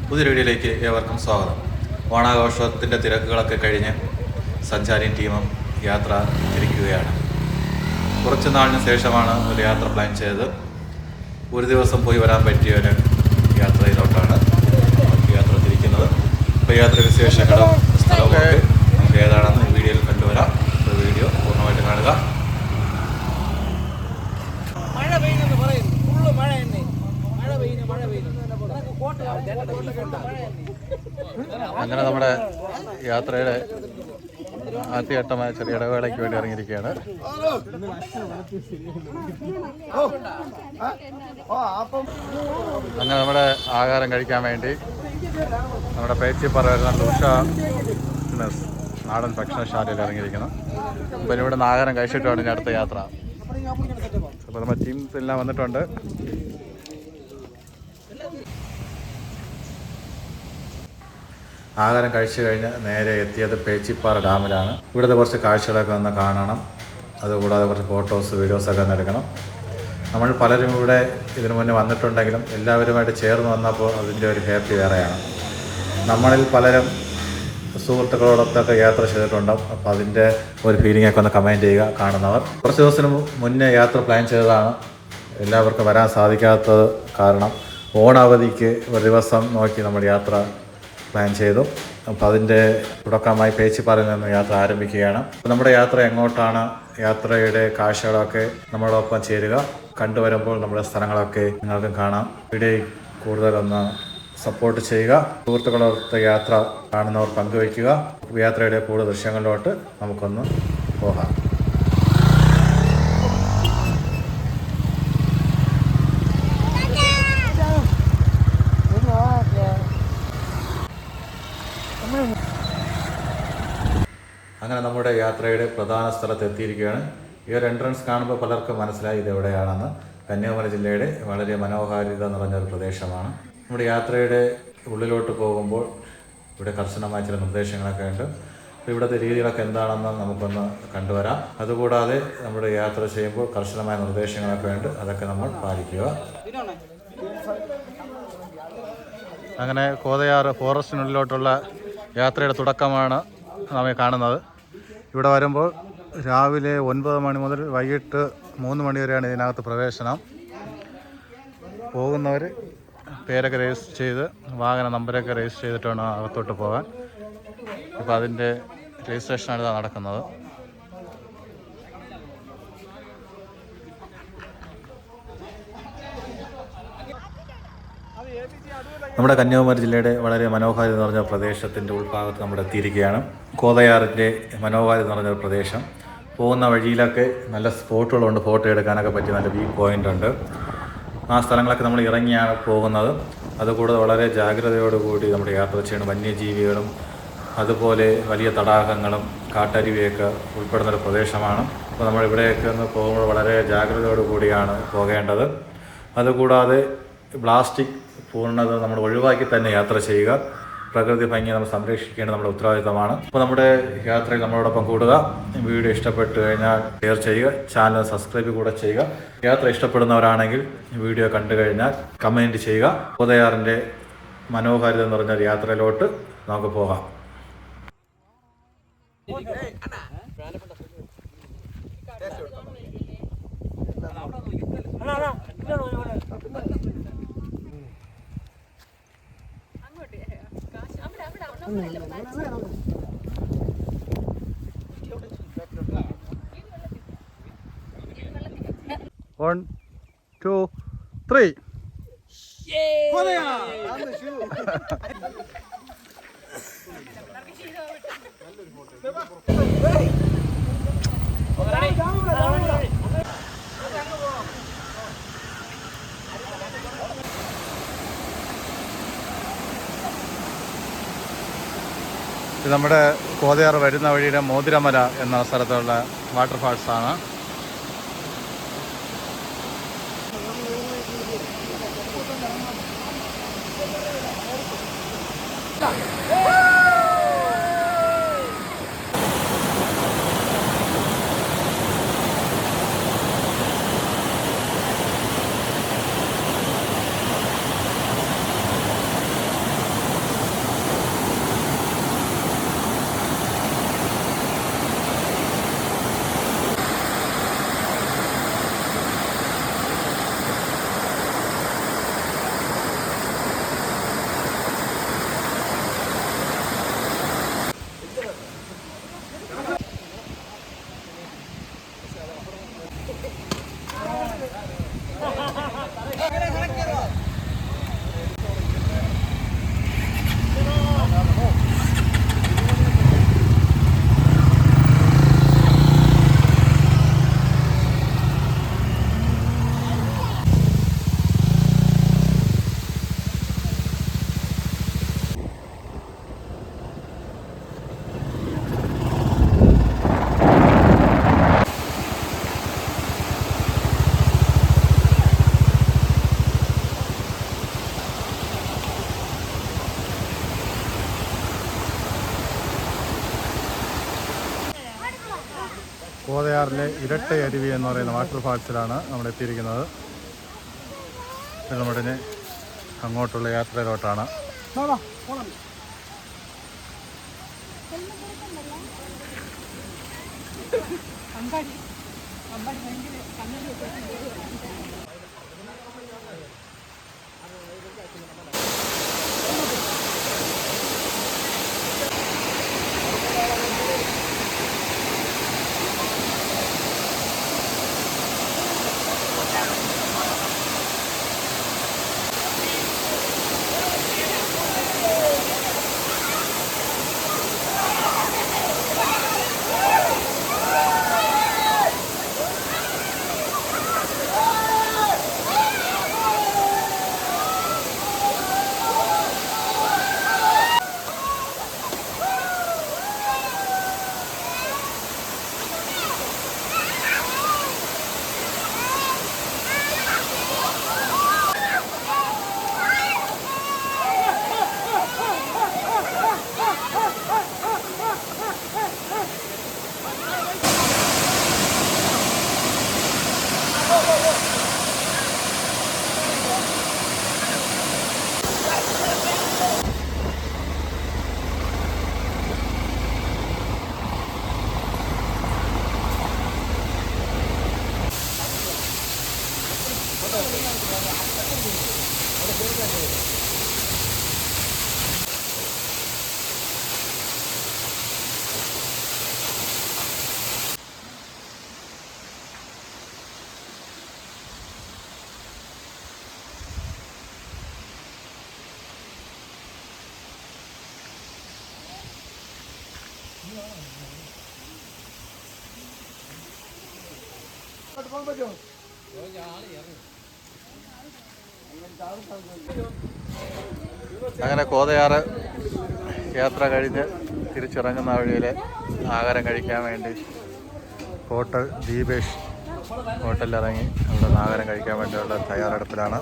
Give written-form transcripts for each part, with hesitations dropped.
പുതിയൊരു വീഡിയോയിലേക്ക് ഏവർക്കും സ്വാഗതം. ഓണാഘോഷത്തിൻ്റെ തിരക്കുകളൊക്കെ കഴിഞ്ഞ് സഞ്ചാരി ടീമും യാത്ര തിരിക്കുകയാണ്. കുറച്ച് നാളിന് ശേഷമാണ് ഒരു യാത്ര പ്ലാൻ ചെയ്തത്. ഒരു ദിവസം പോയി വരാൻ പറ്റിയ ഒരു യാത്രയിലോട്ടാണ് യാത്ര തിരിക്കുന്നത്. ഇപ്പോൾ യാത്ര വിശേഷങ്ങളും സ്ഥലമൊക്കെ നമുക്ക് ഏതാണെന്ന് ഈ വീഡിയോയിൽ കണ്ടുവരാം. ഒരു വീഡിയോ പൂർണ്ണമായിട്ട് കാണുക. അങ്ങനെ നമ്മുടെ യാത്രയുടെ ആദ്യഘട്ടമായ ചെറിയ ഇടവേളയ്ക്ക് വേണ്ടി ഇറങ്ങിയിരിക്കുകയാണ്. അങ്ങനെ നമ്മുടെ ആഹാരം കഴിക്കാൻ വേണ്ടി നമ്മുടെ പേച്ചിപ്പാറ വരുന്ന ഉഷ നാടൻ ഭക്ഷണശാലയിൽ ഇറങ്ങിയിരിക്കണം. അപ്പം ഇവിടെ നിന്ന് ആഹാരം കഴിച്ചിട്ടാണ് ഇനി അടുത്ത യാത്ര. അപ്പോൾ നമ്മുടെ ടീംസ് എല്ലാം വന്നിട്ടുണ്ട്. ആഹാരം കഴിച്ചു കഴിഞ്ഞ് നേരെ എത്തിയത് പേച്ചിപ്പാറ ഡാമിലാണ്. ഇവിടുത്തെ കുറച്ച് കാഴ്ചകളൊക്കെ ഒന്ന് കാണണം. അതുകൂടാതെ കുറച്ച് ഫോട്ടോസ് വീഡിയോസൊക്കെ ഒന്ന് എടുക്കണം. നമ്മൾ പലരും ഇവിടെ ഇതിനു മുന്നേ വന്നിട്ടുണ്ടെങ്കിലും എല്ലാവരുമായിട്ട് ചേർന്ന് വന്നപ്പോൾ അതിൻ്റെ ഒരു ഹാപ്പി വേറെയാണ്. നമ്മളിൽ പലരും സുഹൃത്തുക്കളോടൊത്തൊക്കെ യാത്ര ചെയ്തിട്ടുണ്ടാവും. അപ്പോൾ അതിൻ്റെ ഒരു ഫീലിംഗൊക്കെ ഒന്ന് കമൻറ്റ് ചെയ്യുക കാണുന്നവർ. കുറച്ച് ദിവസത്തിന് മുന്നേ യാത്ര പ്ലാൻ ചെയ്തതാണ്. എല്ലാവർക്കും വരാൻ സാധിക്കാത്തത് കാരണം ഓണാവധിക്ക് ഒരു ദിവസം നോക്കി നമ്മൾ യാത്ര പ്ലാൻ ചെയ്തു. അപ്പോൾ അതിൻ്റെ തുടക്കമായി പേച്ചിപ്പാറയിൽ നിന്ന് യാത്ര ആരംഭിക്കുകയാണ്. നമ്മുടെ യാത്ര എങ്ങോട്ടാണ്, യാത്രയുടെ കാഴ്ചകളൊക്കെ നമ്മളോടൊപ്പം ചേരുക. കണ്ടുവരുമ്പോൾ നമ്മുടെ സ്ഥലങ്ങളൊക്കെ നിങ്ങൾക്കും കാണാം. വീഡിയോ കൂടുതലൊന്ന് സപ്പോർട്ട് ചെയ്യുക. സുഹൃത്തുക്കളോടൊത്ത് യാത്ര കാണുന്നവർ പങ്കുവയ്ക്കുക. യാത്രയുടെ കൂടുതൽ ദൃശ്യങ്ങളിലോട്ട് നമുക്കൊന്ന് പോകാം. അങ്ങനെ നമ്മുടെ യാത്രയുടെ പ്രധാന സ്ഥലത്ത് എത്തിയിരിക്കുകയാണ്. ഈ ഒരു എൻട്രൻസ് കാണുമ്പോൾ പലർക്കും മനസ്സിലായി ഇത് എവിടെയാണെന്ന്. കന്യാകുമാരി ജില്ലയുടെ വളരെ മനോഹാരിത നിറഞ്ഞൊരു പ്രദേശമാണ്. നമ്മുടെ യാത്രയുടെ ഉള്ളിലോട്ട് പോകുമ്പോൾ ഇവിടെ കർശനമായ ചില നിർദ്ദേശങ്ങളൊക്കെ ഉണ്ട്. ഇവിടുത്തെ രീതികളൊക്കെ എന്താണെന്ന് നമുക്കൊന്ന് കണ്ടുവരാം. അതുകൂടാതെ നമ്മുടെ യാത്ര ചെയ്യുമ്പോൾ കർശനമായ നിർദ്ദേശങ്ങളൊക്കെ ഉണ്ട്. അതൊക്കെ നമ്മൾ പാലിക്കുക. അങ്ങനെ കോതയാർ ഫോറസ്റ്റിനുള്ളിലോട്ടുള്ള യാത്രയുടെ തുടക്കമാണ് നാം കാണുന്നത്. ഇവിടെ വരുമ്പോൾ രാവിലെ 9 മണി മുതൽ വൈകിട്ട് 3 മണി വരെയാണ് ഇതിനകത്ത് പ്രവേശനം. പോകുന്നവർ പേരൊക്കെ രജിസ്റ്റർ ചെയ്ത് വാഹന നമ്പരൊക്കെ രജിസ്റ്റർ ചെയ്തിട്ട് വേണം അകത്തോട്ട് പോകാൻ. ഇപ്പോൾ അതിൻ്റെ രജിസ്ട്രേഷനാണ് ഇതാ നടക്കുന്നത്. നമ്മുടെ കന്യാകുമാരി ജില്ലയുടെ വളരെ മനോഹാരിത നിറഞ്ഞ പ്രദേശത്തിൻ്റെ ഉൾഭാഗത്ത് നമ്മൾ എത്തിയിരിക്കുകയാണ്. കോതയാറിൻ്റെ മനോഹാരിത നിറഞ്ഞ പ്രദേശം. പോകുന്ന വഴിയിലൊക്കെ നല്ല സ്പോട്ടുകളുണ്ട്. ഫോട്ടോ എടുക്കാനൊക്കെ പറ്റിയ നല്ല വ്യൂ പോയിൻ്റ് ഉണ്ട്. ആ സ്ഥലങ്ങളൊക്കെ നമ്മൾ ഇറങ്ങിയാണ് പോകുന്നത്. അതുകൂടാതെ വളരെ ജാഗ്രതയോടുകൂടി നമ്മുടെ യാത്ര ചെയ്യണം. വന്യജീവികളും അതുപോലെ വലിയ തടാകങ്ങളും കാട്ടരുവിയൊക്കെ ഉൾപ്പെടുന്നൊരു പ്രദേശമാണ്. അപ്പോൾ നമ്മൾ ഇവിടെയൊക്കെ ഒന്ന് പോകുമ്പോൾ വളരെ ജാഗ്രതയോടുകൂടിയാണ് പോകേണ്ടത്. അതുകൂടാതെ പ്ലാസ്റ്റിക് പൂർണ്ണത നമ്മൾ ഒഴിവാക്കി തന്നെ യാത്ര ചെയ്യുക. പ്രകൃതി ഭംഗി നമ്മൾ സംരക്ഷിക്കേണ്ടത് നമ്മുടെ ഉത്തരവാദിത്തമാണ്. അപ്പോൾ നമ്മുടെ യാത്രയിൽ നമ്മളോടൊപ്പം കൂടുക. വീഡിയോ ഇഷ്ടപ്പെട്ടു കഴിഞ്ഞാൽ ഷെയർ ചെയ്യുക. ചാനൽ സബ്സ്ക്രൈബ് കൂടെ ചെയ്യുക. യാത്ര ഇഷ്ടപ്പെടുന്നവരാണെങ്കിൽ വീഡിയോ കണ്ടു കഴിഞ്ഞാൽ കമൻറ്റ് ചെയ്യുക. കോതയാറിൻ്റെ മനോഹാരിത നിറഞ്ഞ യാത്രയിലോട്ട് നമുക്ക് പോകാം. One, two, three. ഇത് നമ്മുടെ കോതയാർ വരുന്ന വഴിയുടെ മോതിരമല എന്ന സ്ഥലത്തുള്ള വാട്ടർഫാൾസാണ്. കോതയാറിലെ ഇരട്ട അരുവി എന്ന് പറയുന്ന വാട്ടർഫാൾസിലാണ് നമ്മൾ എത്തിയിരിക്കുന്നത്. നമ്മുടെ അങ്ങോട്ടുള്ള യാത്രയിലോട്ടാണ്. അങ്ങനെ കോതയാറ് യാത്ര കഴിഞ്ഞ് തിരിച്ചിറങ്ങുന്ന വഴിയിൽ ആഹാരം കഴിക്കാൻ വേണ്ടി ഹോട്ടൽ ദീപേഷ് ഹോട്ടലിലിറങ്ങി അവിടെ നിന്ന് ആഹാരം കഴിക്കാൻ വേണ്ടിയുള്ള തയ്യാറെടുപ്പിലാണ്.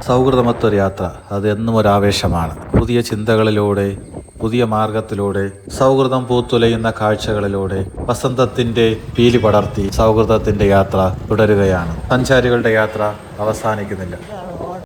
സൗഹൃദമൊത്തൊരു യാത്ര അത് എന്നും ഒരാവേശമാണ്. പുതിയ ചിന്തകളിലൂടെ, പുതിയ മാർഗത്തിലൂടെ, സൗഹൃദം പൂത്തുലയുന്ന കാഴ്ചകളിലൂടെ വസന്തത്തിന്റെ പീലി പടർത്തി സൗഹൃദത്തിന്റെ യാത്ര തുടരുകയാണ്. സഞ്ചാരികളുടെ യാത്ര അവസാനിക്കുന്നില്ല.